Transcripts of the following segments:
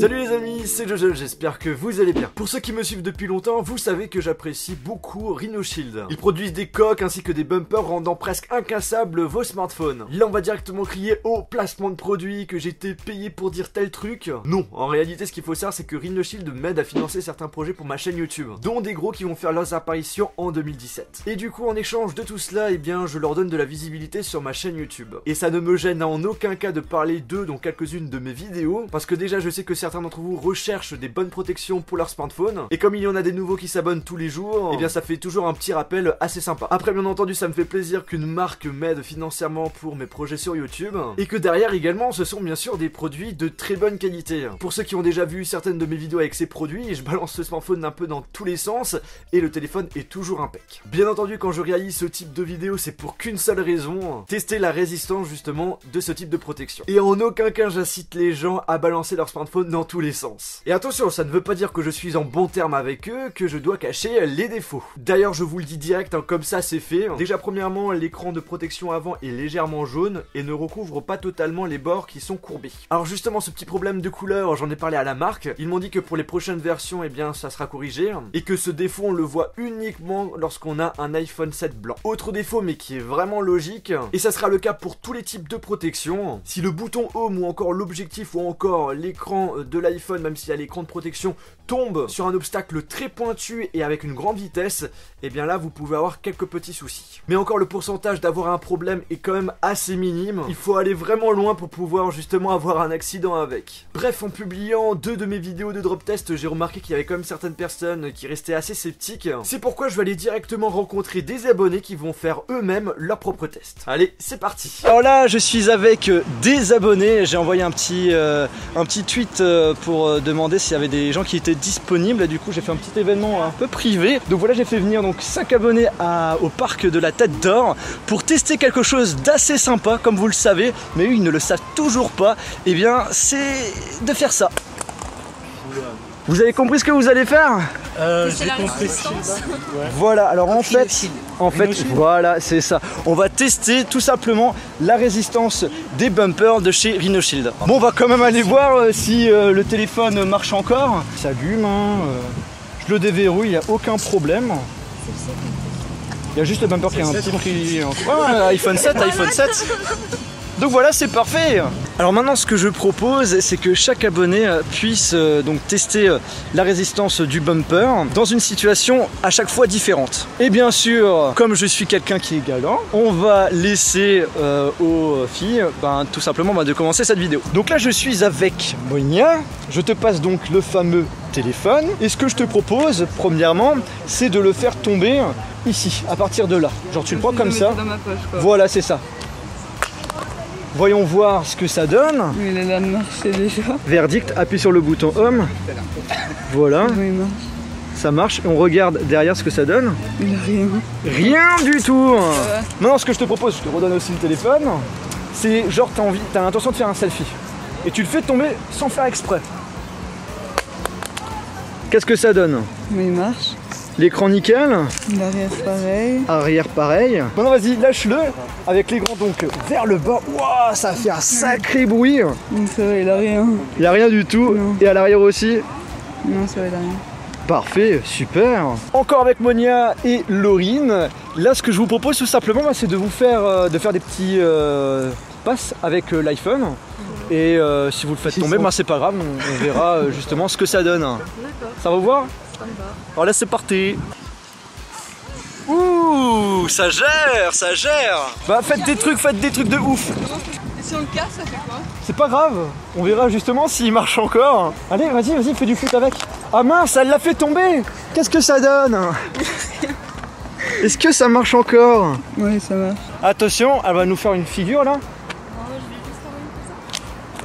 Salut les amis, c'est Jojo, j'espère que vous allez bien. Pour ceux qui me suivent depuis longtemps, vous savez que j'apprécie beaucoup Rhino Shield. Ils produisent des coques ainsi que des bumpers rendant presque incassables vos smartphones. Là on va directement crier au placement de produits, que j'ai été payé pour dire tel truc. Non, en réalité ce qu'il faut savoir c'est que Rhino Shield m'aide à financer certains projets pour ma chaîne YouTube, dont des gros qui vont faire leurs apparitions en 2017. Et du coup en échange de tout cela, eh bien je leur donne de la visibilité sur ma chaîne YouTube. Et ça ne me gêne en aucun cas de parler d'eux dans quelques-unes de mes vidéos, parce que déjà je sais que certains d'entre vous recherchent des bonnes protections pour leur smartphone, et comme il y en a des nouveaux qui s'abonnent tous les jours, et bien ça fait toujours un petit rappel assez sympa. Après bien entendu ça me fait plaisir qu'une marque m'aide financièrement pour mes projets sur YouTube, et que derrière également ce sont bien sûr des produits de très bonne qualité. Pour ceux qui ont déjà vu certaines de mes vidéos avec ces produits, je balance ce smartphone un peu dans tous les sens, et le téléphone est toujours impec. Bien entendu quand je réalise ce type de vidéo c'est pour qu'une seule raison, tester la résistance justement de ce type de protection. Et en aucun cas j'incite les gens à balancer leur smartphone dans tous les sens. Et attention, ça ne veut pas dire que je suis en bon terme avec eux, que je dois cacher les défauts. D'ailleurs je vous le dis direct, hein, comme ça c'est fait. Déjà premièrement, l'écran de protection avant est légèrement jaune et ne recouvre pas totalement les bords qui sont courbés. Alors justement ce petit problème de couleur, j'en ai parlé à la marque, ils m'ont dit que pour les prochaines versions, eh bien ça sera corrigé, et que ce défaut on le voit uniquement lorsqu'on a un iPhone 7 blanc. Autre défaut mais qui est vraiment logique, et ça sera le cas pour tous les types de protection, si le bouton home ou encore l'objectif ou encore l'écran de l'iPhone, même s'il y a l'écran de protection, tombe sur un obstacle très pointu et avec une grande vitesse, et bien là vous pouvez avoir quelques petits soucis. Mais encore le pourcentage d'avoir un problème est quand même assez minime, il faut aller vraiment loin pour pouvoir justement avoir un accident avec. Bref, en publiant 2 de mes vidéos de drop test, j'ai remarqué qu'il y avait quand même certaines personnes qui restaient assez sceptiques. C'est pourquoi je vais aller directement rencontrer des abonnés qui vont faire eux-mêmes leur propre test. Allez, c'est parti. Alors là, je suis avec des abonnés, j'ai envoyé un petit tweet pour demander s'il y avait des gens qui étaient disponibles, et du coup j'ai fait un petit événement un peu privé. Donc voilà, j'ai fait venir donc 5 abonnés au parc de la Tête d'Or pour tester quelque chose d'assez sympa, comme vous le savez, mais eux ils ne le savent toujours pas. Et bien c'est de faire ça. Vous avez compris ce que vous allez faire? J'ai compris. Ouais. Voilà, alors en fait, voilà, c'est ça. On va tester tout simplement la résistance des bumpers de chez Rhino Shield. Bon, on va quand même aller voir si le téléphone marche encore. Ça s'allume, hein, je le déverrouille, il n'y a aucun problème. Il y a juste le bumper qui a un petit prix. Ouais, iPhone 7, iPhone 7. Donc voilà, c'est parfait. Alors maintenant ce que je propose, c'est que chaque abonné puisse donc tester la résistance du bumper dans une situation à chaque fois différente. Et bien sûr, comme je suis quelqu'un qui est galant, on va laisser aux filles tout simplement de commencer cette vidéo. Donc là je suis avec Monia, je te passe donc le fameux téléphone, et ce que je te propose premièrement c'est de le faire tomber ici, à partir de là. Genre tu le prends comme ça, dans ma poche, quoi. Voilà, c'est ça. Voyons voir ce que ça donne. Il a l'air de marcher déjà. Verdict, appuie sur le bouton Home. Voilà. Oui, il marche. Ça marche. On regarde derrière ce que ça donne. Il a rien. Rien du tout. Non, ce que je te propose, je te redonne aussi le téléphone. C'est genre t'as l'intention de faire un selfie. Et tu le fais tomber sans faire exprès. Qu'est-ce que ça donne? Mais il marche. L'écran nickel. L'arrière pareil. Arrière pareil. Maintenant vas-y, lâche-le avec les grands donc vers le bas. Waouh, ça fait un sacré bruit. Donc ça va, il a rien. Il a rien du tout. Non. Et à l'arrière aussi? Non, ça va, il a rien. Parfait, super. Encore avec Monia et Laurine. Là, ce que je vous propose tout simplement, c'est de vous faire des petits passes avec l'iPhone. Et si vous le faites tomber, c'est pas grave, on verra justement ce que ça donne. D'accord. Ça va vous voir? Alors là c'est parti. Ouh, ça gère, ça gère. Bah faites des trucs de ouf. Et si on le casse, ça fait quoi? C'est pas grave, on verra justement s'il marche encore. Allez, vas-y, fais du foot avec. Ah mince, elle l'a fait tomber. Qu'est-ce que ça donne? Est-ce que ça marche encore? Oui, ça marche. Attention, elle va nous faire une figure là.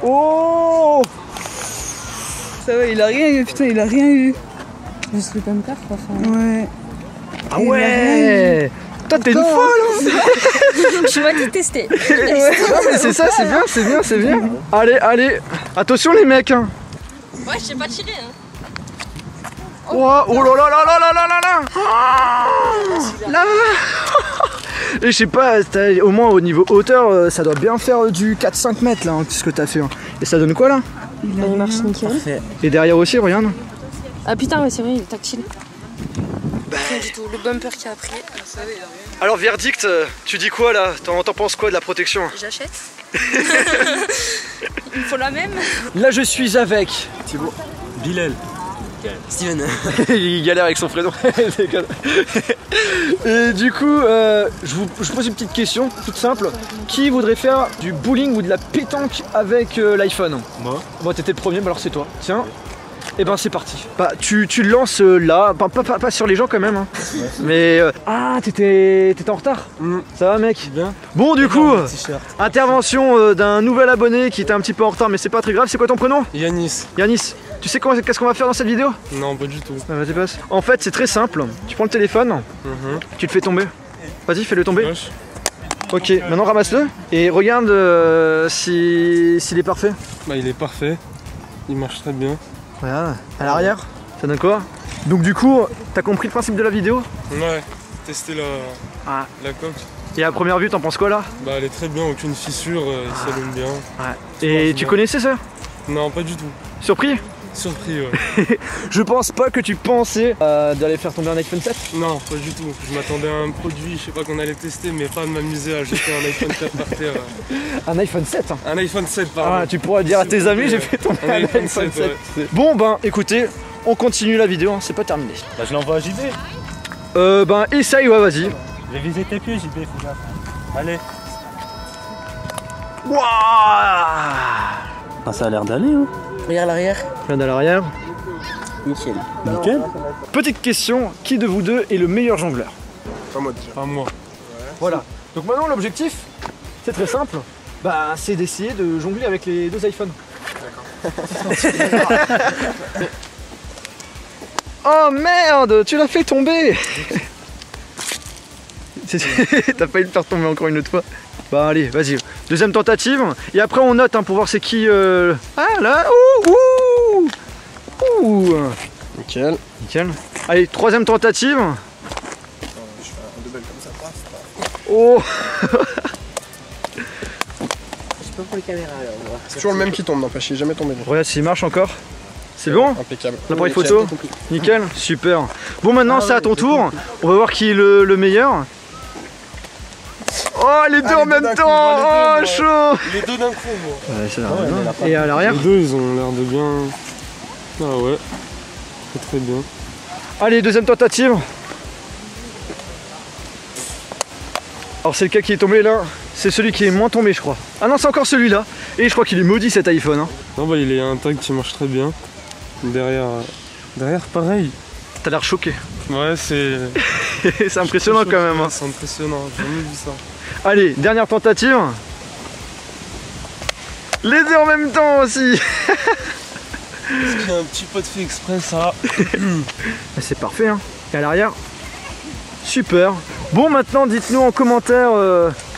Oh, ça va, il a rien eu, putain, il a rien eu. Juste le bumper, quoi. Ouais. Ah ouais. Toi t'es une folle. Je vais tout tester. Non mais c'est ça, c'est bien. Allez. Attention les mecs. Ouais, je sais pas tirer. Oh là là. Et je sais pas, au moins au niveau hauteur, ça doit bien faire du 4-5 mètres là, ce que t'as fait. Et ça donne quoi là? Il marche nickel. Parfait. Et derrière aussi, regarde. Ah putain, ouais, c'est vrai, il est tactile. Rien du tout, le bumper qui a pris. Alors verdict, tu dis quoi là? T'en penses quoi de la protection? J'achète. Il me faut la même. Là je suis avec Thibaut. Bilal. Steven. il galère avec son prénom. Et du coup, je vous pose une petite question toute simple. Qui voudrait faire du bowling ou de la pétanque avec l'iPhone? Moi. Bon, t'étais le premier, mais alors c'est toi. Tiens. Et ben c'est parti. Bah tu le lances là, pas sur les gens quand même. Hein. Ouais. Mais ah t'étais en retard. Ça va mec? Bien. Bon du coup, intervention d'un nouvel abonné qui était un petit peu en retard, mais c'est pas très grave. C'est quoi ton prénom? Yanis. Yanis. Tu sais qu'est-ce qu'on va faire dans cette vidéo? Non, pas du tout. Vas-y passe. En fait c'est très simple. Tu prends le téléphone, tu le fais tomber. Vas-y fais-le tomber. Gauche. Ok, maintenant ramasse-le et regarde s'il est parfait. Bah il est parfait. Il marche très bien. Regarde, à l'arrière, ça donne quoi? Donc du coup, t'as compris le principe de la vidéo? Ouais, tester la coque. Et à première vue, t'en penses quoi là? Bah elle est très bien, aucune fissure, il s'allume bien. Ouais. Et tu connaissais ça? Non, pas du tout. Surpris? Surpris, ouais. Je pense pas que tu pensais d'aller faire tomber un iPhone 7. Non, pas du tout. Je m'attendais à un produit, je sais pas qu'on allait tester, mais pas de m'amuser à jeter un iPhone 7 par terre. Un iPhone 7 hein. Un iPhone 7, pardon. Ah, tu pourras dire à tes amis, j'ai fait tomber un iPhone 7. Ouais. Bon ben, écoutez, on continue la vidéo, hein, c'est pas terminé. Bah je l'envoie à JB. Ben essaye, ouais, vas-y. Je vais viser tes pieds, JB, fais gaffe. Allez. Wouah! Ah, ça a l'air d'aller, hein. Regarde l'arrière. Regarde à l'arrière. Nickel. Nickel. Petite question, qui de vous deux est le meilleur jongleur? Pas moi déjà. Pas moi. Voilà. Donc maintenant l'objectif, c'est très simple. Bah c'est d'essayer de jongler avec les deux iPhones. D'accord. Oh merde, tu l'as fait tomber. T'as failli le faire tomber encore une autre fois. Bah allez, vas-y. Deuxième tentative. Et après on note hein, pour voir c'est qui... Ah là. Ouh. Nickel. Nickel. Allez, troisième tentative. Je fais un double comme ça passe. Oh. C'est pas pour les caméras alors. C'est toujours le même qui tombe, n'empêche, il est jamais tombé. Regarde s'il marche encore. C'est bon? Impeccable. L'appareil photo? Nickel, super. Bon maintenant c'est à ton tour. On va voir qui est le meilleur. Oh les deux en même temps! Oh chaud! Les deux d'un coup, moi. Ouais, ça a l'air bien. Et à l'arrière? Les deux, ils ont l'air de bien. Ah ouais. Très bien. Allez, deuxième tentative. Alors c'est le cas qui est tombé là. C'est celui qui est moins tombé je crois. Ah non c'est encore celui-là. Et je crois qu'il est maudit cet iPhone. Hein. Non bah il est un tag qui marche très bien. Derrière pareil. T'as l'air choqué. Ouais c'est... C'est impressionnant quand même. Hein. C'est impressionnant, j'ai jamais vu ça. Allez, dernière tentative. Les deux en même temps aussi. Est-ce qu'il y a un petit pot de fait exprès ça? C'est parfait hein. Et à l'arrière. Super. Bon maintenant dites-nous en commentaire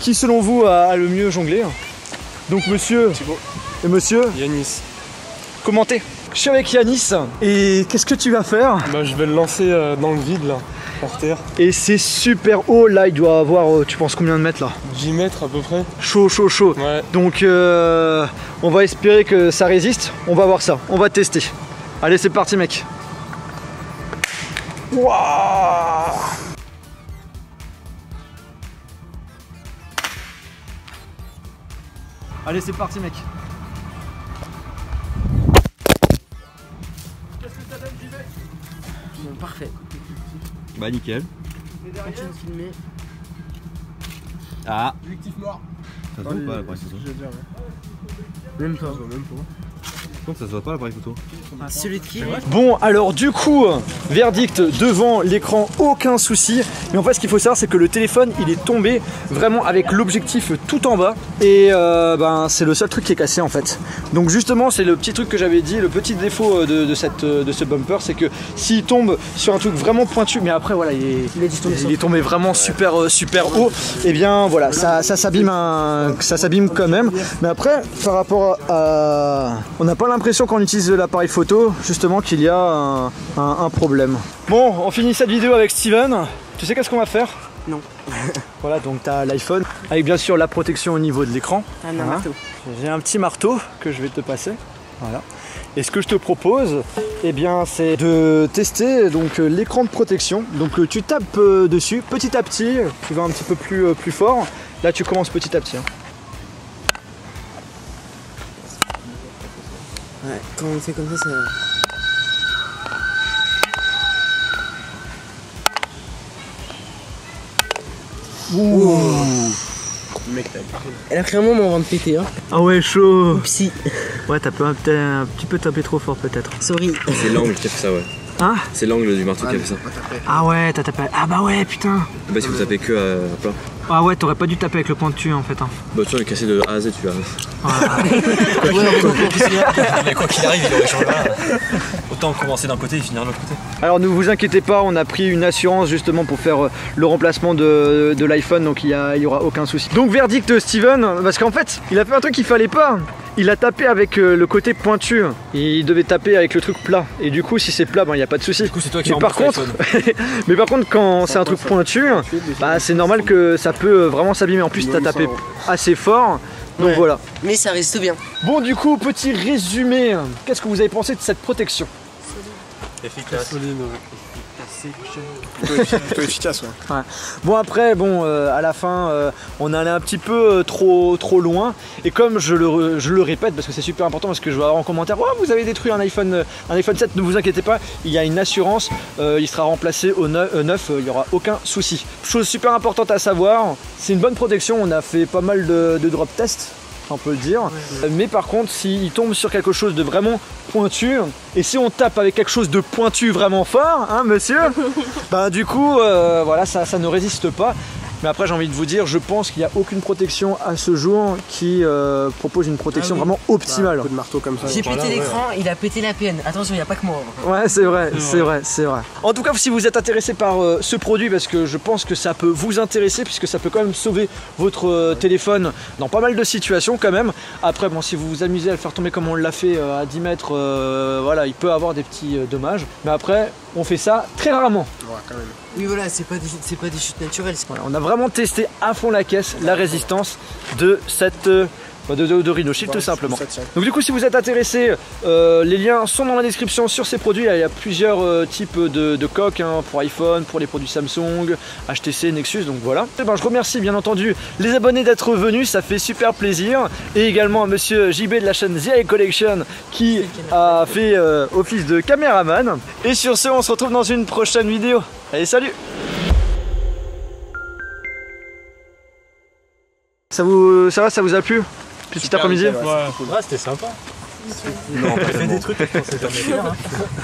qui selon vous a le mieux jonglé. Donc monsieur Thibaut. Et monsieur Yanis. Commentez. Je suis avec Yanis et qu'est-ce que tu vas faire? Bah je vais le lancer dans le vide là, par terre. Et c'est super haut là, il doit avoir, tu penses combien de mètres là? 10 mètres à peu près. Chaud. Ouais. Donc on va espérer que ça résiste, on va voir ça, on va tester. Allez c'est parti mec. Wouah! Allez c'est parti mec. Qu'est-ce que ça donne JB? Bon, parfait. Bah nickel. Continue de filmer. Ah. Objectif mort. Ça se voit pas l'appareil photo? Je veux dire, ouais. Même pas. Même pas. Donc ça se voit pas l'appareil photo? Ah, celui de qui? Bon alors du coup, verdict devant l'écran, aucun souci. Mais en fait ce qu'il faut savoir c'est que le téléphone il est tombé vraiment avec l'objectif tout en bas. Et ben c'est le seul truc qui est cassé en fait. Donc justement c'est le petit truc que j'avais dit, le petit défaut de ce bumper, c'est que s'il tombe sur un truc vraiment pointu, mais après voilà il est tombé vraiment super haut, et bien voilà ça s'abîme quand même. Mais après par rapport à... on n'a pas l'impression quand on utilise l'appareil photo justement qu'il y a un problème. Bon on finit cette vidéo avec Steven. Tu sais qu'est-ce qu'on va faire? Non. Voilà donc tu as l'iPhone avec bien sûr la protection au niveau de l'écran. Ah non, marteau. J'ai un petit marteau que je vais te passer. Voilà. Et ce que je te propose, eh bien, c'est de tester donc l'écran de protection. Donc tu tapes dessus petit à petit, tu vas un petit peu plus fort. Là tu commences petit à petit. Hein. Ouais, quand on fait comme ça, ça... Ouh. Mec, elle a clairement mon ventre pété, hein. Ah ouais, chaud. Oupsie. Ouais, t'as peut-être un petit peu tapé trop fort peut-être. Sorry. C'est l'angle qui a fait ça, ouais. Hein? C'est l'angle du marteau qui a fait ça. Ah ouais, t'as tapé. Ah bah ouais, putain. Bah si vous tapez que à plat. Ah ouais, t'aurais pas dû taper avec le pointu en fait. Hein. Bah tu vois, il est cassé de A à Z, tu vois. Mais quoi qu'il arrive, il aurait changé là. Autant commencer d'un côté et finir de l'autre côté. Alors ne vous inquiétez pas, on a pris une assurance justement pour faire le remplacement de l'iPhone, donc il y aura aucun souci. Donc verdict Steven, parce qu'en fait, il a fait un truc qu'il fallait pas. Il a tapé avec le côté pointu. Il devait taper avec le truc plat. Et du coup, si c'est plat, ben il y a pas de souci. Du coup, c'est toi qui mais par contre, mais par contre, quand c'est un truc pointu, bah c'est normal que ça peut vraiment s'abîmer. En plus, t'as tapé assez fort. Donc ouais. voilà. Mais ça reste bien. Bon, du coup, petit résumé. Qu'est-ce que vous avez pensé de cette protection? Efficace. Solide, Plutôt efficace, ouais. Ouais. Bon après, bon, à la fin, on allait un petit peu trop loin. Et comme je le répète, parce que c'est super important, parce que je vais avoir en commentaire, oh, vous avez détruit un iPhone 7, ne vous inquiétez pas, il y a une assurance, il sera remplacé au neuf, il n'y aura aucun souci. Chose super importante à savoir, c'est une bonne protection, on a fait pas mal de drop tests, on peut le dire, mais par contre s'il tombe sur quelque chose de vraiment pointu, et si on tape avec quelque chose de pointu vraiment fort, hein monsieur, bah du coup voilà, ça ne résiste pas. Mais après j'ai envie de vous dire, je pense qu'il n'y a aucune protection à ce jour qui propose une protection vraiment optimale. Un coup de marteau comme ça. J'ai pété l'écran, il a pété la PN. Attention, il n'y a pas que moi. Ouais, c'est vrai, c'est vrai, c'est vrai. En tout cas, si vous êtes intéressé par ce produit, parce que je pense que ça peut vous intéresser, puisque ça peut quand même sauver votre téléphone dans pas mal de situations quand même. Après, bon, si vous vous amusez à le faire tomber comme on l'a fait à 10 mètres, voilà, il peut avoir des petits dommages. Mais après, on fait ça très rarement. Ouais, quand même. Oui, voilà, c'est pas des chutes naturelles. Voilà, on a vraiment testé à fond la caisse la résistance de cette de Rhino Shield, tout simplement. Donc du coup, si vous êtes intéressé, les liens sont dans la description sur ces produits. Il y a plusieurs types de coques hein, pour iPhone, pour les produits Samsung, HTC, Nexus, donc voilà. Et ben, je remercie bien entendu les abonnés d'être venus, ça fait super plaisir. Et également à monsieur JB de la chaîne The Eye Collection qui a fait office de caméraman. Et sur ce, on se retrouve dans une prochaine vidéo. Allez, salut! Ça va, ça vous a plu? Petit après-midi? Ouais, c'était sympa. Non, on fait des trucs qu'on sait jamais faire. Hein.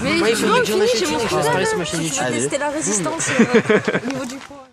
Mais Ouais, tu veux, on finit, j'ai mon je vais scooter, sur ma chaîne YouTube. tester la résistance au niveau du poids.